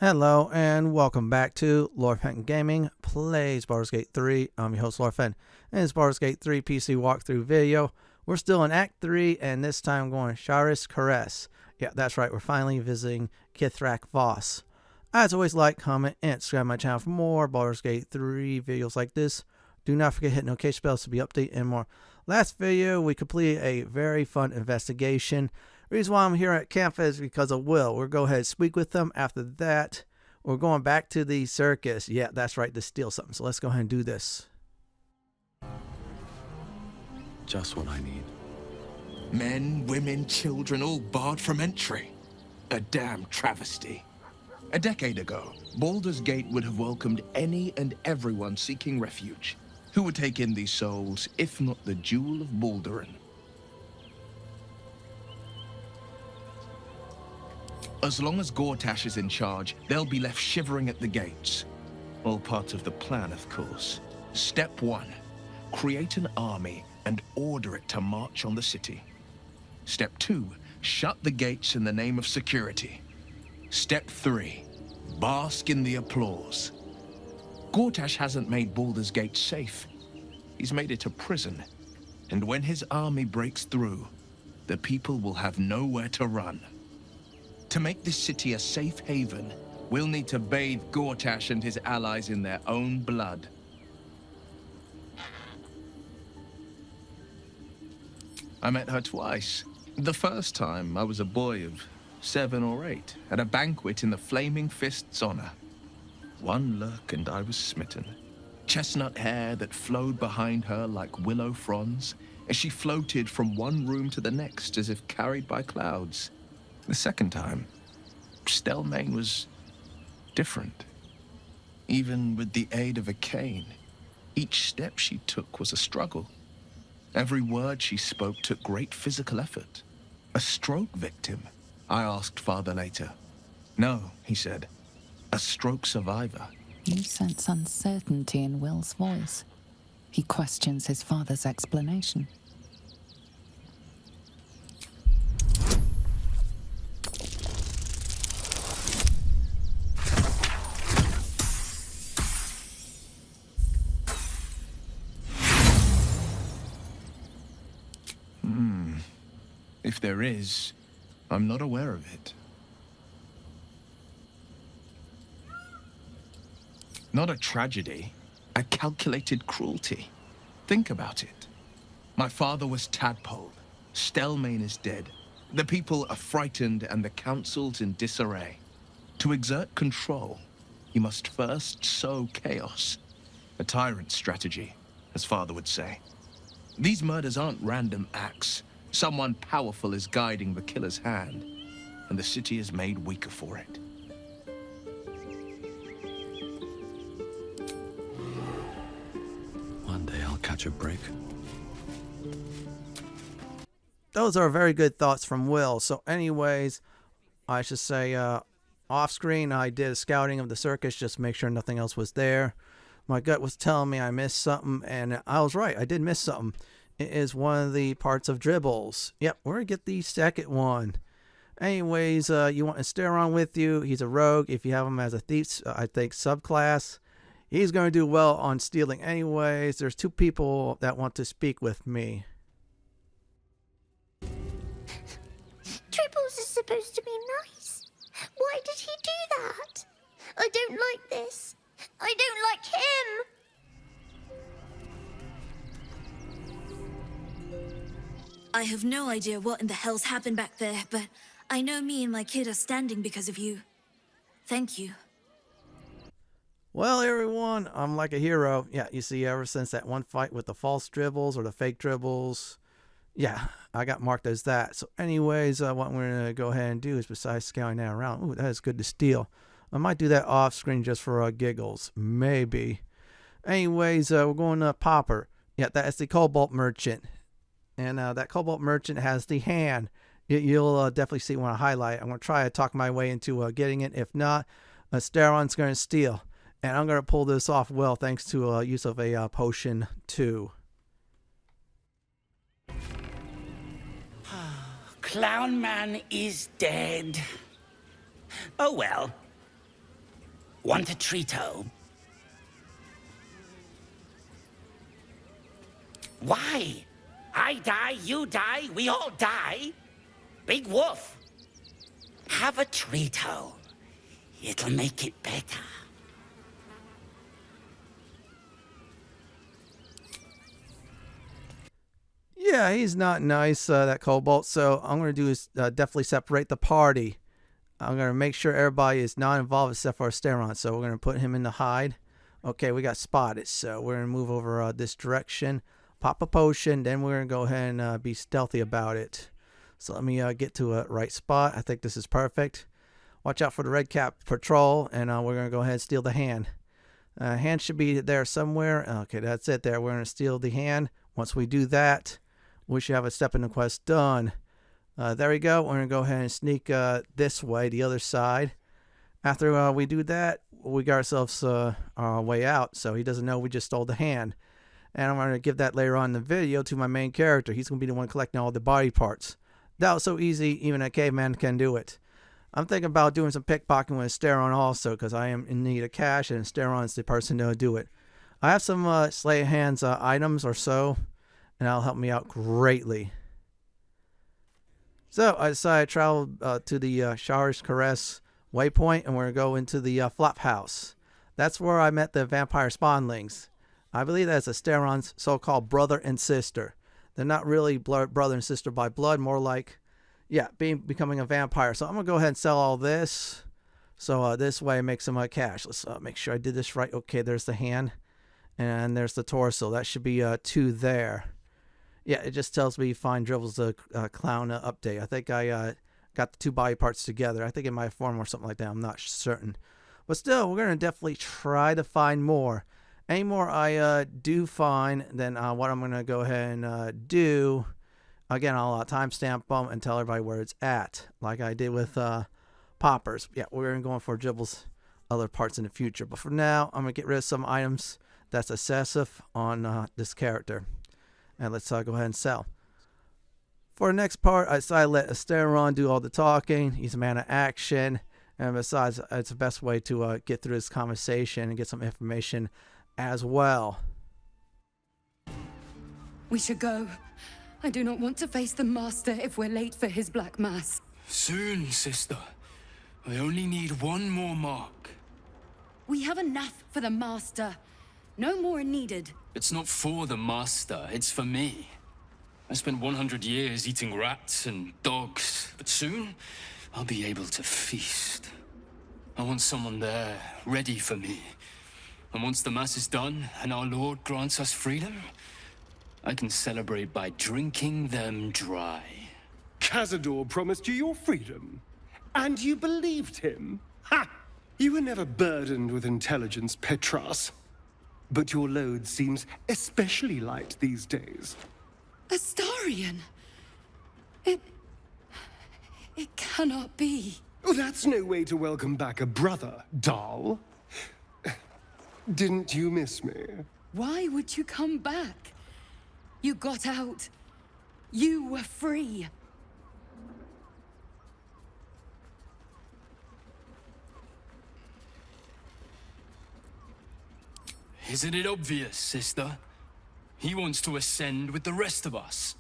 Hello and welcome back to Lord Fenton Gaming Plays Baldur's Gate 3. I'm your host Lord Fenton, and it's Baldur's Gate 3 PC walkthrough video. We're still in Act 3, and this time going Sharis Caress. Yeah, that's right, we're finally visiting Kith'rak Voss. As always, like, comment, and subscribe to my channel for more Baldur's Gate 3 videos like this. Do not forget to hit notification bells to be updated and more. Last video, we completed a very fun investigation. Reason why I'm here at camp is because of Wyll. We'll go ahead and speak with them. After that, we're going back to the circus. Yeah, that's right, to steal something. So let's go ahead and do this. Just what I need. Men, women, children, all barred from entry. A damn travesty. A decade ago, Baldur's Gate would have welcomed any and everyone seeking refuge, who would take in these souls, if not the jewel of Baldur. As long as Gortash is in charge, they'll be left shivering at the gates. All part of the plan, of course. Step 1, create an army and order it to march on the city. Step 2, shut the gates in the name of security. Step 3, bask in the applause. Gortash hasn't made Baldur's Gate safe. He's made it a prison. And when his army breaks through, the people will have nowhere to run. To make this city a safe haven, we'll need to bathe Gortash and his allies in their own blood. I met her twice. The first time, I was a boy of 7 or 8, at a banquet in the Flaming Fist's honor. One look and I was smitten. Chestnut hair that flowed behind her like willow fronds, as she floated from one room to the next as if carried by clouds. The second time, Stelmane was different. Even with the aid of a cane, each step she took was a struggle. Every word she spoke took great physical effort. A stroke victim? I asked Father later. No, he said. A stroke survivor. You sense uncertainty in Wyll's voice. He questions his father's explanation. If there is, I'm not aware of it. Not a tragedy, a calculated cruelty. Think about it. My father was tadpoled. Stelmane is dead. The people are frightened and the council's in disarray. To exert control, you must first sow chaos. A tyrant's strategy, as father would say. These murders aren't random acts. Someone powerful is guiding the killer's hand, and the city is made weaker for it. One day I'll catch a break. Those are very good thoughts from Wyll. So anyways, I should say off screen I did a scouting of the circus just to make sure nothing else was there. My gut was telling me I missed something, and I was right. I did miss something. It is one of the parts of Dribbles. Yep, we're going to get the second one. Anyways, you want Astarion with you. He's a rogue. If you have him as a thief, I think subclass, he's going to do well on stealing anyways. There's 2 people that want to speak with me. Dribbles is supposed to be nice. Why did he do that? I don't like this. I don't like him. I have no idea what in the hell's happened back there, but I know me and my kid are standing because of you. Thank you. Well, everyone, I'm like a hero. Yeah, you see, ever since that one fight with the false dribbles or the fake dribbles, yeah, I got marked as that. So anyways, what we're going to go ahead and do is, besides scouting that around, ooh, that is good to steal. I might do that off screen just for giggles. Maybe. Anyways, we're going to Popper. Yeah, that's the Kobold merchant. And that Kobold merchant has the hand. You'll definitely see when I highlight. I'm going to try to talk my way into getting it. If not, Astarion's going to steal. And I'm going to pull this off well thanks to use of a potion too. Clown Man is dead. Oh well. Want a treato? Why? I die, you die, we all die. Big wolf. Have a treato. It'll make it better. Yeah, he's not nice, that Kobold. So I'm going to do is definitely separate the party. I'm going to make sure everybody is not involved except for Astarion. So we're going to put him in the hide. Okay, we got spotted. So we're going to move over this direction. Pop a potion. Then we're going to go ahead and be stealthy about it. So let me get to a right spot. I think this is perfect. Watch out for the red cap patrol. And we're going to go ahead and steal the hand. Hand should be there somewhere. Okay, that's it there. We're going to steal the hand. Once we do that, we should have a step in the quest done. There we go. We're going to go ahead and sneak this way, the other side. After we do that, we got ourselves our way out, so he doesn't know we just stole the hand. And I'm going to give that later on in the video to my main character. He's going to be the one collecting all the body parts. That was so easy, even a caveman can do it. I'm thinking about doing some pickpocketing with Astarion also, because I am in need of cash, and Astarion's the person to do it. I have some Slay Hands items or so, and that'll help me out greatly. So I decided to travel to the Shari's Caress waypoint, and we're going to go into the Flop House. That's where I met the vampire spawnlings. I believe that's Astarion's so-called brother and sister. They're not really brother and sister by blood, more like, yeah, becoming a vampire. So I'm going to go ahead and sell all this. So this way I make some cash. Let's make sure I did this right. Okay, there's the hand. And there's the torso. That should be 2 there. Yeah, it just tells me find Dribbles the clown update. I think I got the 2 body parts together. I think it might have formed or something like that. I'm not certain. But still, we're going to definitely try to find more. Any more I do find, then what I'm going to go ahead and do, again, I'll timestamp them and tell everybody where it's at, like I did with poppers. Yeah, we're going for Dribbles other parts in the future. But for now, I'm going to get rid of some items that's excessive on this character. And let's go ahead and sell. For the next part, I decided to let Astarion do all the talking. He's a man of action. And besides, it's the best way to get through this conversation and get some information as well. We should go. I do not want to face the Master if we're late for his Black Mass. Soon, sister. I only need one more mark. We have enough for the Master. No more needed. It's not for the Master, it's for me. I spent 100 years eating rats and dogs, but soon I'll be able to feast. I want someone there, ready for me. And once the Mass is done and our Lord grants us freedom, I can celebrate by drinking them dry. Cazador promised you your freedom, and you believed him? Ha! You were never burdened with intelligence, Petras. But your load seems especially light these days. Astarion! It cannot be. Oh, that's no way to welcome back a brother, doll. Didn't you miss me? Why would you come back? You got out. You were free. Isn't it obvious, sister? He wants to ascend with the rest of us.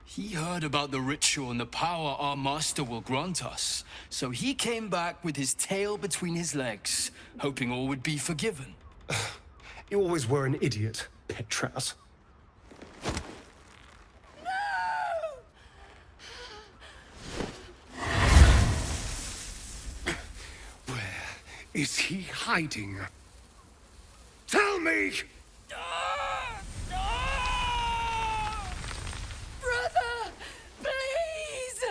He heard about the ritual and the power our master will grant us, so he came back with his tail between his legs, hoping all would be forgiven. You always were an idiot, Petras. Where is he hiding? Tell me! Brother, please!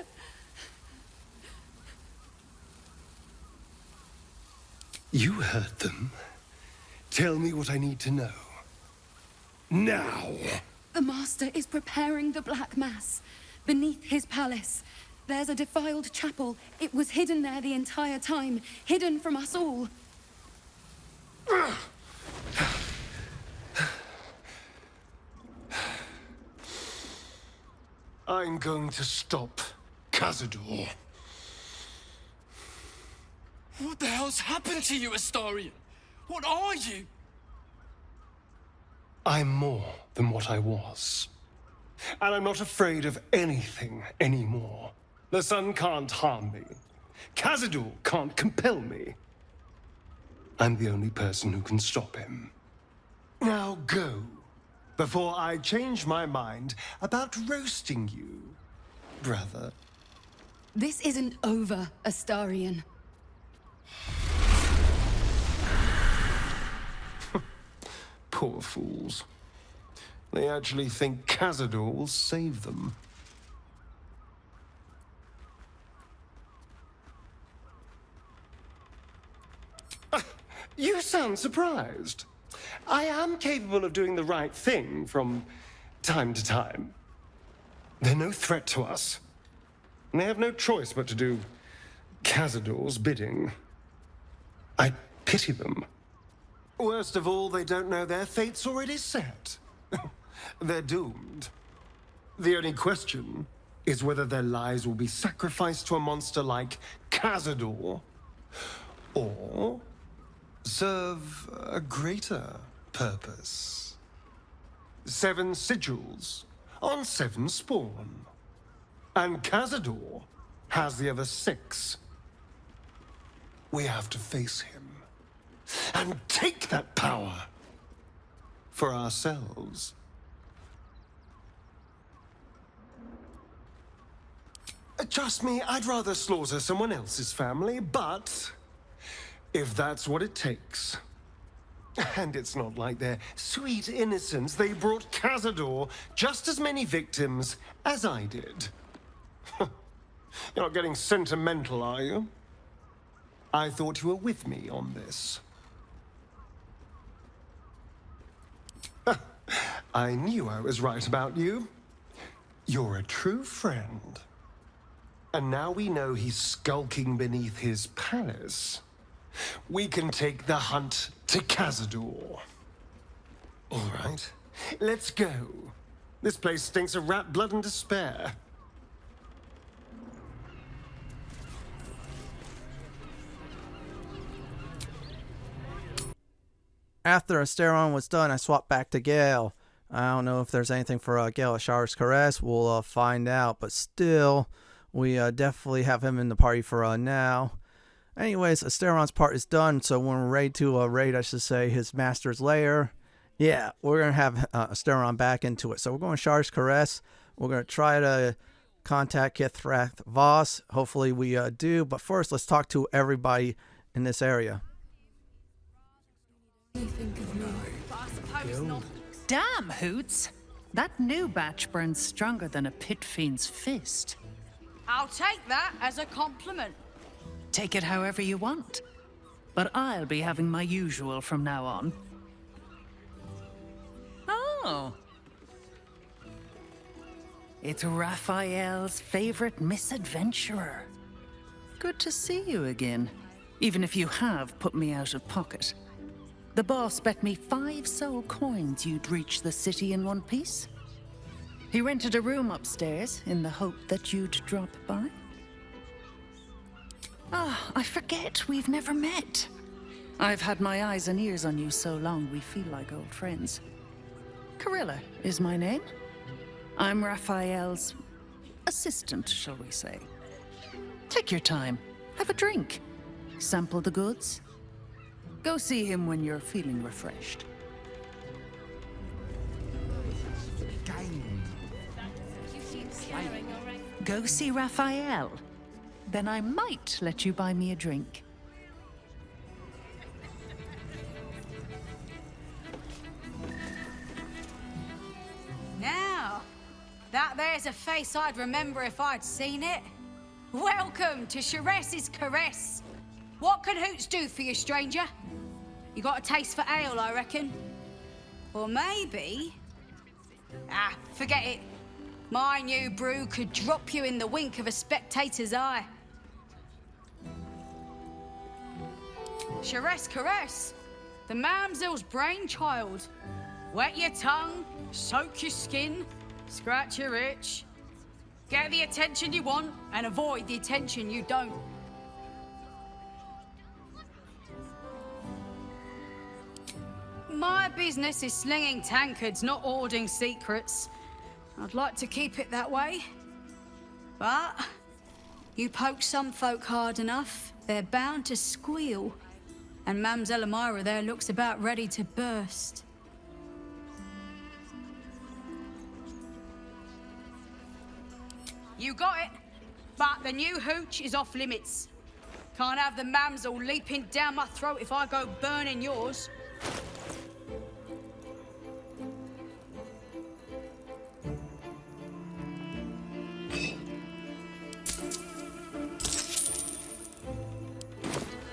You heard them. Tell me what I need to know. Now! The Master is preparing the Black Mass. Beneath his palace, there's a defiled chapel. It was hidden there the entire time, hidden from us all. I'm going to stop Cazador. What the hell's happened to you, Astarion? What are you? I'm more than what I was. And I'm not afraid of anything anymore. The sun can't harm me. Khazad-dûr can't compel me. I'm the only person who can stop him. Now go, before I change my mind about roasting you, brother. This isn't over, Astarion. Poor fools. They actually think Khazad-dûr will save them. You sound surprised. I am capable of doing the right thing from time to time. They're no threat to us. And they have no choice but to do Khazad-dûr's bidding. I pity them. Worst of all, they don't know their fate's already set. They're doomed. The only question is whether their lives will be sacrificed to a monster like Khazad-dûr, or serve a greater purpose. 7 sigils on 7 spawn. And Khazad-dûr has the other 6. We have to face him and take that power for ourselves. Trust me, I'd rather slaughter someone else's family, but if that's what it takes. And it's not like their sweet innocence. They brought Khazad-dûr just as many victims as I did. You're not getting sentimental, are you? I thought you were with me on this. I knew I was right about you. You're a true friend. And now we know he's skulking beneath his palace. We can take the hunt to Khazad-dûr. All right, let's go. This place stinks of rat blood and despair. After Astarion was done, I swapped back to Gale. I don't know if there's anything for Gale at Shara's Caress. We'll find out, but still, we definitely have him in the party for now. Anyways, Astarion's part is done, so when we're ready to raid, I should say, his master's lair, yeah, we're going to have Astarion back into it. So we're going to Shara's Caress. We're going to try to contact Kith'rak Voss. Hopefully we do, but first, let's talk to everybody in this area. Damn, Hoots! That new batch burns stronger than a pit fiend's fist. I'll take that as a compliment. Take it however you want. But I'll be having my usual from now on. Oh. It's Raphael's favorite misadventurer. Good to see you again, even if you have put me out of pocket. The boss bet me 5 soul coins you'd reach the city in one piece. He rented a room upstairs in the hope that you'd drop by. Ah, I forget we've never met. I've had my eyes and ears on you so long we feel like old friends. Korrilla is my name. I'm Raphael's assistant, shall we say. Take your time, have a drink, sample the goods. Go see him when you're feeling refreshed. Go see Raphael. Then I might let you buy me a drink. Now, that there's a face I'd remember if I'd seen it. Welcome to Shara's Caress. What can Hoots do for you, stranger? You got a taste for ale, I reckon? Or maybe... Ah, forget it. My new brew could drop you in the wink of a spectator's eye. Shara's Caress, the Mamzell's brainchild. Wet your tongue, soak your skin, scratch your itch. Get the attention you want and avoid the attention you don't. my business is slinging tankards, not hoarding secrets. I'd like to keep it that way. But you poke some folk hard enough, they're bound to squeal. And Mamzell Amira there looks about ready to burst. You got it, but the new hooch is off limits. Can't have the Mamzell leaping down my throat if I go burning yours.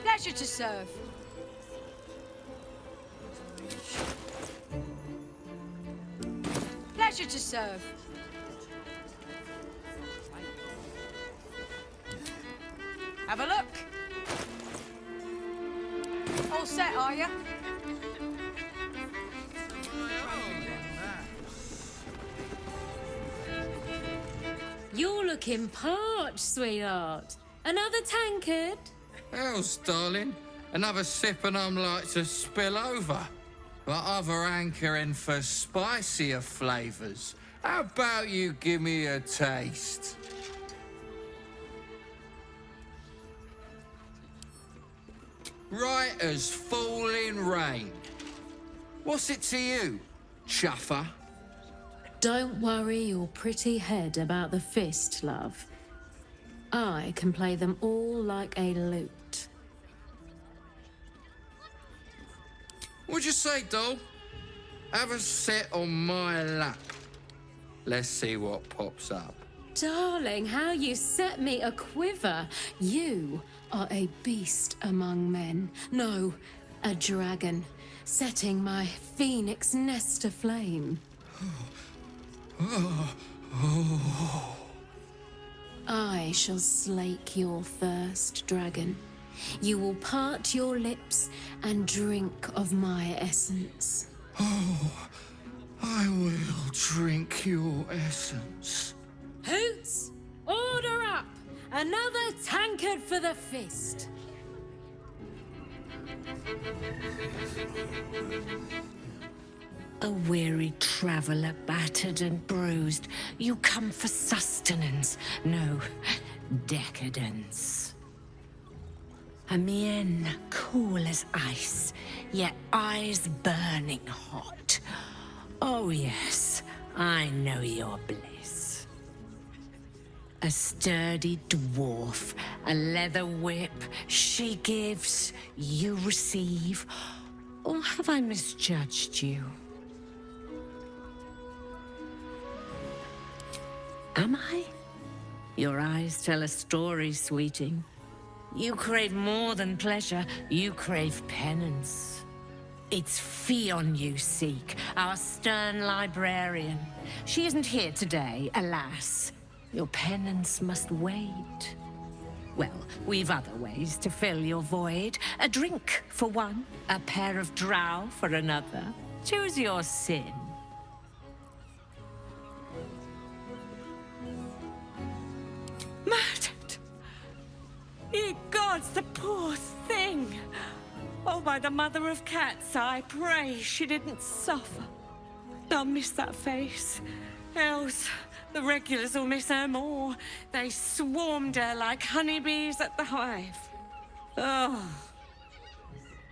Pleasure to serve. Pleasure to serve. Have a look. All set, are you? You're looking parched, sweetheart. Another tankard? Hells, darling. Another sip and I'm like to spill over. But other hankering for spicier flavours. How about you give me a taste? Right as falling rain. What's it to you, chuffer? Don't worry your pretty head about the fist, love. I can play them all like a lute. What'd you say, doll? Have a sit on my lap. Let's see what pops up. Darling, how you set me a quiver. You are a beast among men. No, a dragon, setting my phoenix nest aflame. I shall slake your thirst, dragon. You will part your lips and drink of my essence. Oh, I will drink your essence. Hoots, order up! Another tankard for the fist. A weary traveller, battered and bruised, you come for sustenance, no, decadence. A mien cool as ice, yet eyes burning hot. Oh yes, I know your bliss. A sturdy dwarf, a leather whip, she gives, you receive. Or have I misjudged you? Am I? Your eyes tell a story, sweeting. You crave more than pleasure, you crave penance. It's Fionn you seek, our stern librarian. She isn't here today, alas. Your penance must wait. Well, we've other ways to fill your void. A drink for one, a pair of drow for another. Choose your sin. Murdered! Ye gods, the poor thing! Oh, by the mother of cats, I pray she didn't suffer. I'll miss that face. Else, the regulars will miss her more. They swarmed her like honeybees at the hive. Oh.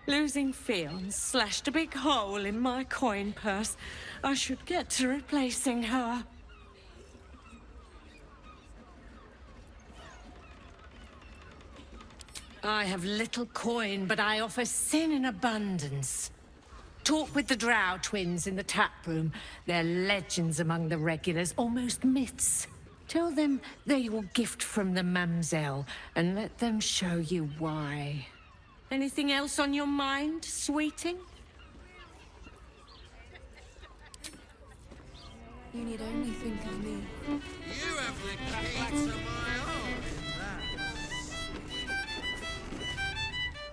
Losing Fionn slashed a big hole in my coin purse. I should get to replacing her. I have little coin, but I offer sin in abundance. Talk with the Drow twins in the tap room. They're legends among the regulars, almost myths. Tell them they're your gift from the Mamzell, and let them show you why. Anything else on your mind, sweeting? You need only think of me. You have the key to my heart.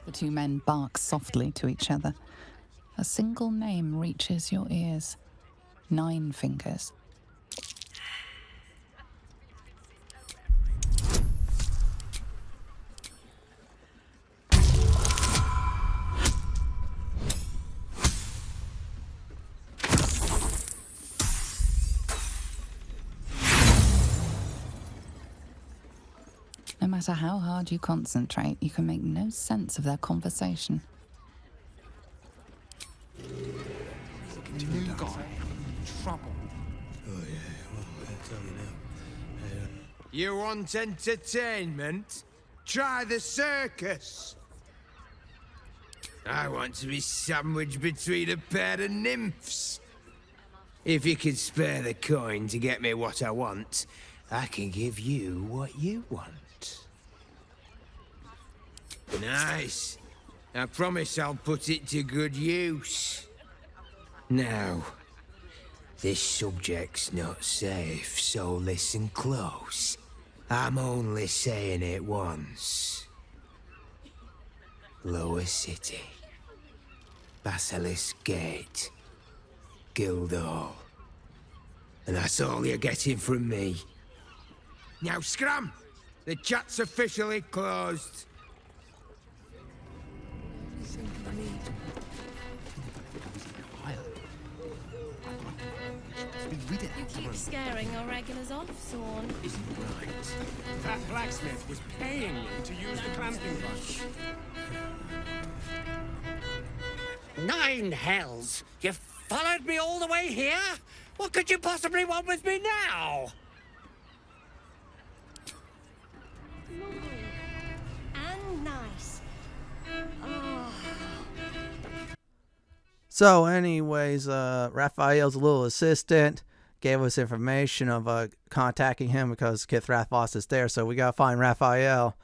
The two men bark softly to each other. A single name reaches your ears. 9 fingers. No matter how hard you concentrate, you can make no sense of their conversation. New guy. Trouble. Oh, yeah. Well, I'll tell you now. You want entertainment? Try the circus. I want to be sandwiched between a pair of nymphs. If you can spare the coin to get me what I want, I can give you what you want. Nice. I promise I'll put it to good use. Now, this subject's not safe, so listen close. I'm only saying it once. Lower City. Basilisk Gate. Guildhall. And that's all you're getting from me. Now scram! The chat's officially closed. You keep scaring our regulars off, Sorn. Isn't right. That blacksmith was paying me to use the clamping brush. 9 hells! You followed me all the way here? What could you possibly want with me now? And nice. Oh. So anyways, Raphael's little assistant gave us information of contacting him because Kith'rak Voss is there, so we gotta find Raphael.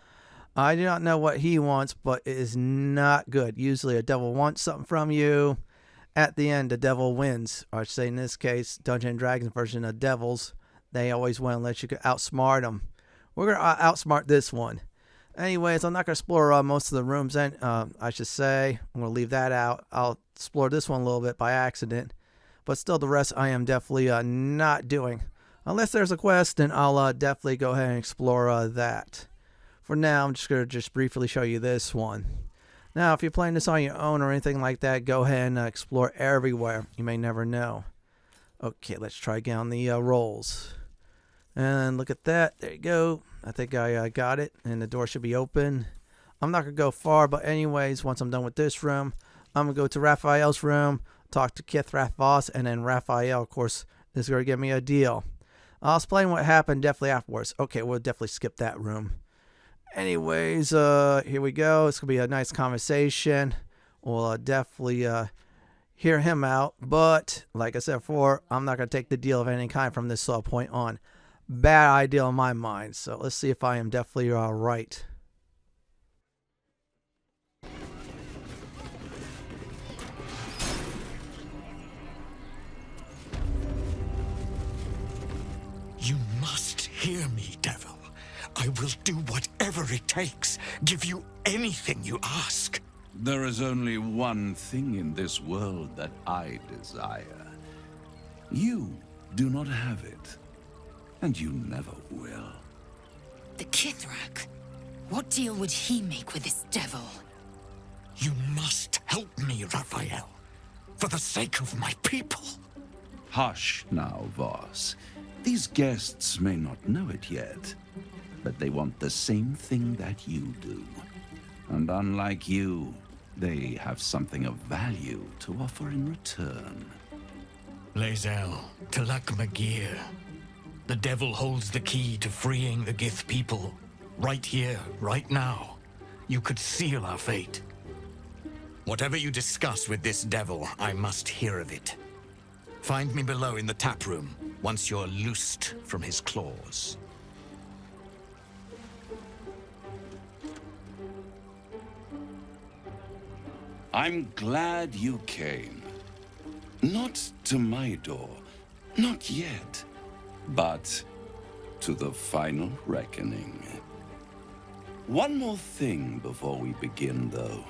I do not know what he wants, but it is not good. Usually a devil wants something from you. At the end, the devil wins. Or I should say in this case, Dungeons & Dragons version of devils, they always win unless you can outsmart them. We're going to outsmart this one. Anyways, I'm not going to explore most of the rooms. I should say, I'm going to leave that out. I'll explore this one a little bit by accident. But still, the rest I am definitely not doing. Unless there's a quest, then I'll definitely go ahead and explore that. For now, I'm just going to briefly show you this one. Now, if you're playing this on your own or anything like that, go ahead and explore everywhere. You may never know. Okay, let's try again on the rolls. And look at that. There you go. I think I got it, and the door should be open. I'm not going to go far, but anyways, once I'm done with this room, I'm going to go to Raphael's room, talk to Kith'rak Voss, and then Raphael, of course, is going to give me a deal. I'll explain what happened definitely afterwards. Okay, we'll definitely skip that room. Anyways, here we go. It's going to be a nice conversation. We'll definitely hear him out. But, like I said before, I'm not going to take the deal of any kind from this point on. Bad idea in my mind. So let's see if I am definitely right. You must hear me, devil. I will do whatever it takes. Give you anything you ask. There is only one thing in this world that I desire. You do not have it. And you never will. The Kith'rak? What deal would he make with this devil? You must help me, Raphael. For the sake of my people. Hush now, Voss. These guests may not know it yet, but they want the same thing that you do. And unlike you, they have something of value to offer in return. Lae'zel, Kith'rak Magir. The devil holds the key to freeing the Gith people. Right here, right now. You could seal our fate. Whatever you discuss with this devil, I must hear of it. Find me below in the tap room, once you're loosed from his claws. I'm glad you came. Not to my door, not yet, but to the final reckoning. One more thing before we begin, though.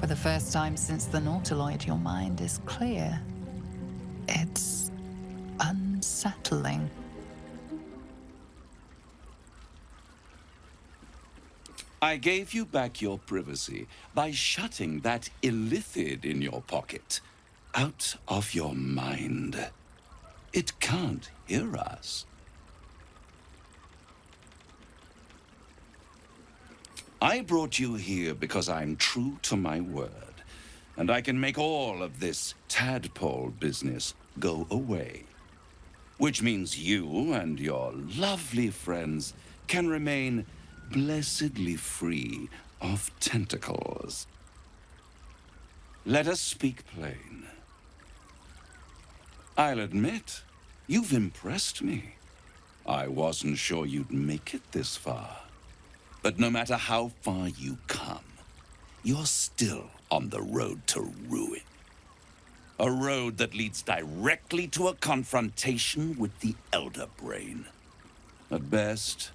For the first time since the Nautiloid, your mind is clear. It's unsettled. unsettling. I gave you back your privacy by shutting that illithid in your pocket out of your mind. It can't hear us. I brought you here because I'm true to my word, and I can make all of this tadpole business go away. Which means you and your lovely friends can remain blessedly free of tentacles. Let us speak plain. I'll admit, you've impressed me. I wasn't sure you'd make it this far. But no matter how far you come, you're still on the road to ruin. A road that leads directly to a confrontation with the Elder Brain. At best,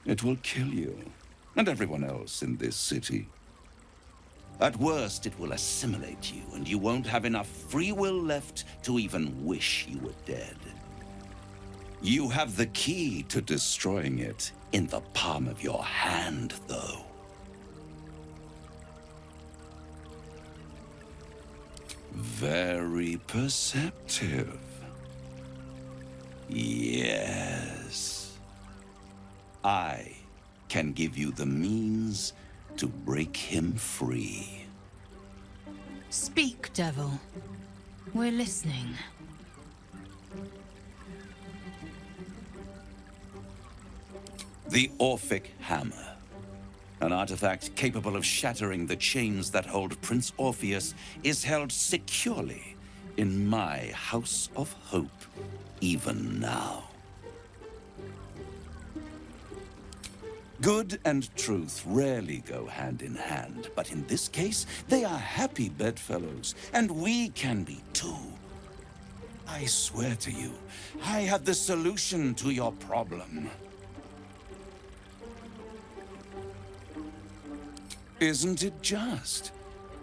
it will kill you and everyone else in this city. At worst, it will assimilate you, and you won't have enough free will left to even wish you were dead. You have the key to destroying it in the palm of your hand, though. Very perceptive. Yes. I can give you the means to break him free. Speak, devil. We're listening. The Orphic Hammer. An artifact capable of shattering the chains that hold Prince Orpheus is held securely in my House of Hope, even now. Good and truth rarely go hand in hand, but in this case, they are happy bedfellows, and we can be too. I swear to you, I have the solution to your problem. Isn't it just?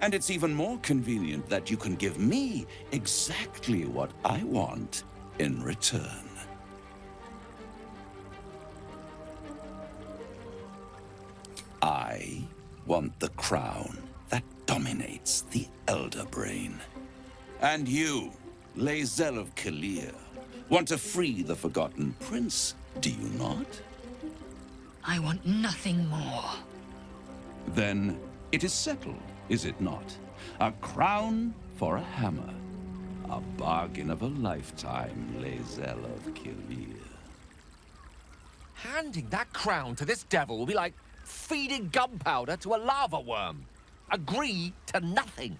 And it's even more convenient that you can give me exactly what I want in return. I want the crown that dominates the Elder Brain. And you, Lae'zel of Kalir, want to free the Forgotten Prince, do you not? I want nothing more. Then it is settled, is it not? A crown for a hammer. A bargain of a lifetime, Lae'zel of Kalir. Handing that crown to this devil will be like feeding gunpowder to a lava worm. Agree to nothing.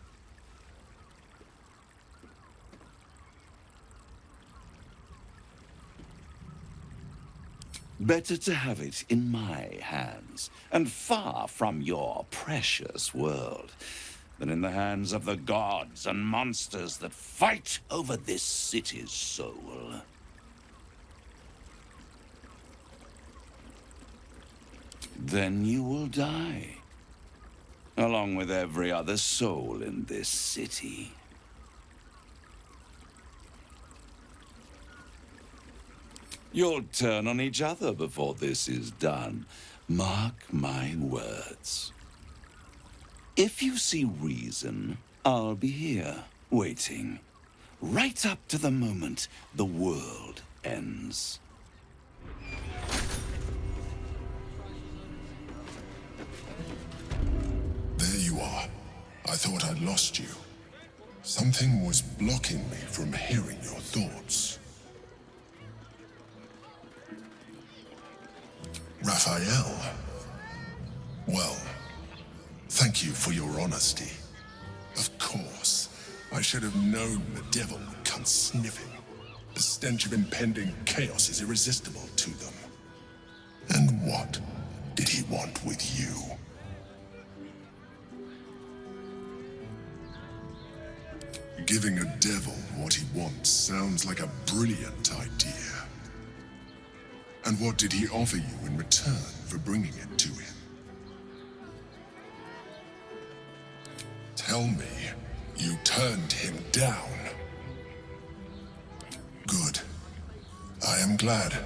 Better to have it in my hands, and far from your precious world, than in the hands of the gods and monsters that fight over this city's soul. Then you will die, along with every other soul in this city. You'll turn on each other before this is done. Mark my words. If you see reason, I'll be here, waiting, right up to the moment the world ends. There you are. I thought I'd lost you. Something was blocking me from hearing your thoughts. Raphael. Well, thank you for your honesty. Of course, I should have known the devil would come sniffing. The stench of impending chaos is irresistible to them. And what did he want with you? Giving a devil what he wants sounds like a brilliant idea. And what did he offer you in return for bringing it to him? Tell me, you turned him down. Good. I am glad.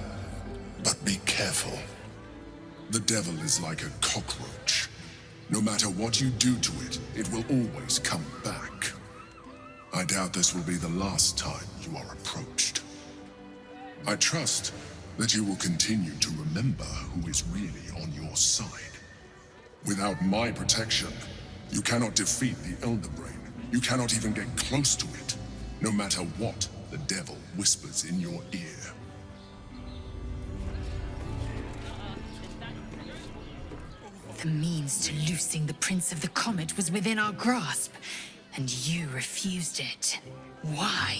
But be careful. The devil is like a cockroach. No matter what you do to it, it will always come back. I doubt this will be the last time you are approached. I trust that you will continue to remember who is really on your side. Without my protection, you cannot defeat the Elder Brain. You cannot even get close to it, no matter what the devil whispers in your ear. The means to loosing the Prince of the Comet was within our grasp, and you refused it. Why?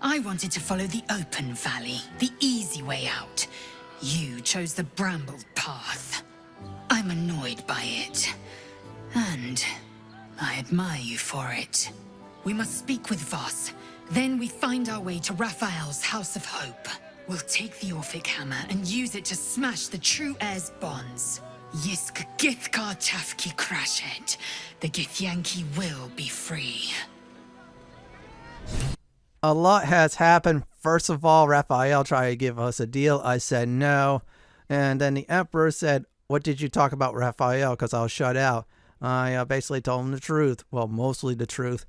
I wanted to follow the open valley, the easy way out. You chose the brambled path. I'm annoyed by it, and I admire you for it. We must speak with Voss, then we find our way to Raphael's House of Hope. We'll take the Orphic Hammer and use it to smash the True Heir's bonds. Yisk Githkar Tafki Crashet. The Githyanki will be free. A lot has happened. First of all, Raphael tried to give us a deal. I said no. And then the Emperor said, "What did you talk about, Raphael?" Because I was shut out. I basically told him the truth. Well, mostly the truth.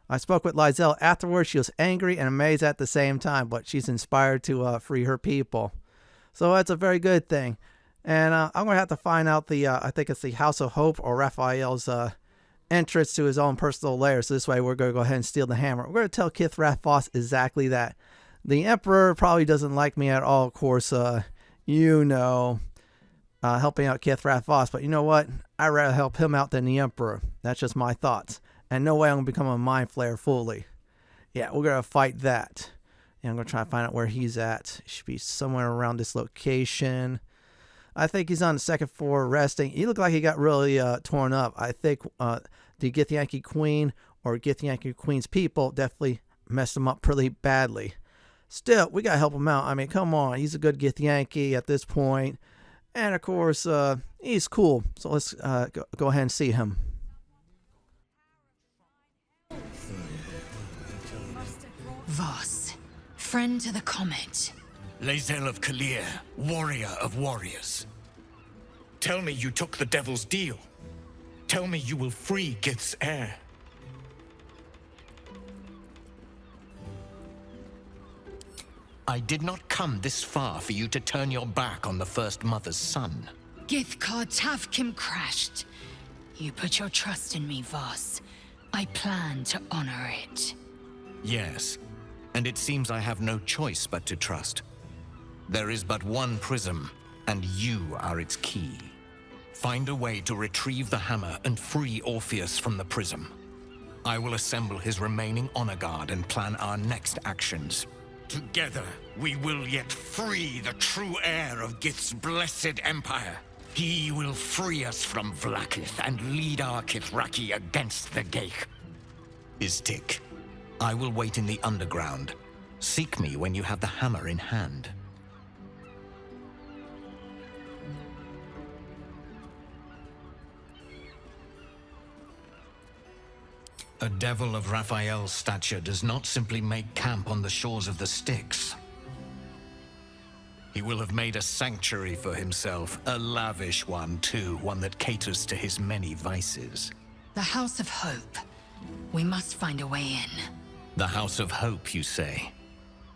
I spoke with Lae'zel afterwards. She was angry and amazed at the same time, but she's inspired to free her people. So that's a very good thing. And I'm going to have to find out the, I think it's the House of Hope or Raphael's entrance to his own personal lair. So this way we're going to go ahead and steal the hammer. We're going to tell Kith'rak Voss exactly that. The Emperor probably doesn't like me at all, of course, you know, helping out Kith'rak Voss. But you know what? I'd rather help him out than the Emperor. That's just my thoughts. And no way I'm going to become a Mind Flayer fully. Yeah, we're going to fight that. And I'm going to try to find out where he's at. He should be somewhere around this location. I think he's on the second floor resting. He looked like he got really torn up. I think the Githyanki Queen or Githyanki Queen's people definitely messed him up pretty badly. Still, we got to help him out. I mean, come on. He's a good Githyanki at this point. And, of course, he's cool. So let's go ahead and see him. Voss, friend to the Comet. Lae'zel of Kalir, warrior of warriors. Tell me you took the devil's deal. Tell me you will free Gith's heir. I did not come this far for you to turn your back on the First Mother's son. Githkar Tavkim crashed. You put your trust in me, Voss. I plan to honor it. Yes, and it seems I have no choice but to trust. There is but one prism, and you are its key. Find a way to retrieve the hammer and free Orpheus from the prism. I will assemble his remaining honor guard and plan our next actions. Together, we will yet free the true heir of Gith's blessed empire. He will free us from Vlaakith and lead our Kithraki against the Geich. Istik, I will wait in the underground. Seek me when you have the hammer in hand. A devil of Raphael's stature does not simply make camp on the shores of the Styx. He will have made a sanctuary for himself, a lavish one too, one that caters to his many vices. The House of Hope. We must find a way in. The House of Hope, you say?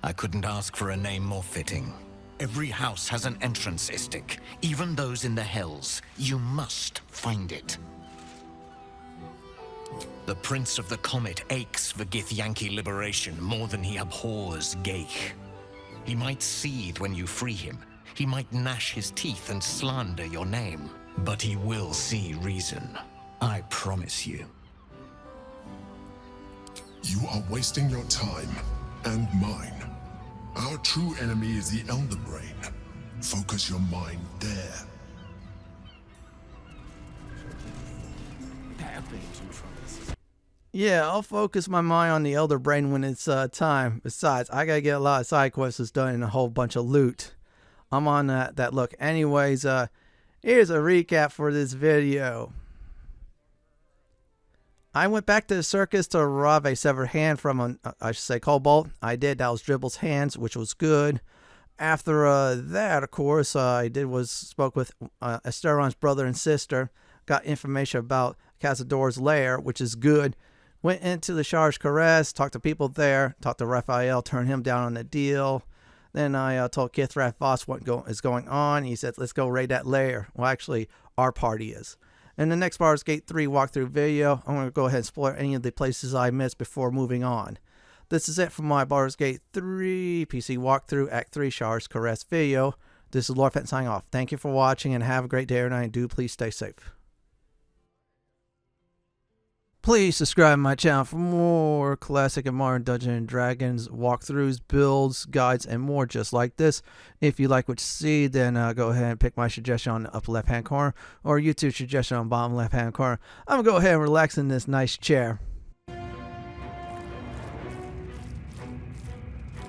I couldn't ask for a name more fitting. Every house has an entrance, Istik, even those in the Hells. You must find it. The Prince of the Comet aches for Githyanki liberation more than he abhors Geich. He might seethe when you free him. He might gnash his teeth and slander your name. But he will see reason. I promise you. You are wasting your time, and mine. Our true enemy is the Elder Brain. Focus your mind there. Yeah, I'll focus my mind on the Elder Brain when it's time. Besides, I gotta get a lot of side quests done and a whole bunch of loot. I'm on that look. Anyways, here's a recap for this video. I went back to the circus to rob a severed hand from I should say, Kobold. I did. That was Dribbles' hands, which was good. After that, of course, spoke with Astarion's brother and sister. Got information about Cazador's lair, which is good. Went into the Shari's Caress, talked to people there, talked to Raphael, turned him down on the deal. Then I told Kith'rak Voss what is going on. He said, let's go raid that lair. Well, actually, our party is. In the next Baldur's Gate 3 walkthrough video, I'm going to go ahead and explore any of the places I missed before moving on. This is it for my Baldur's Gate 3 PC walkthrough Act 3 Shari's Caress video. This is Lord Fenton signing off. Thank you for watching and have a great day or night. Do please stay safe. Please subscribe to my channel for more classic and modern Dungeons & Dragons walkthroughs, builds, guides, and more just like this. If you like what you see, then go ahead and pick my suggestion on the upper left-hand corner or YouTube suggestion on the bottom left-hand corner. I'm going to go ahead and relax in this nice chair.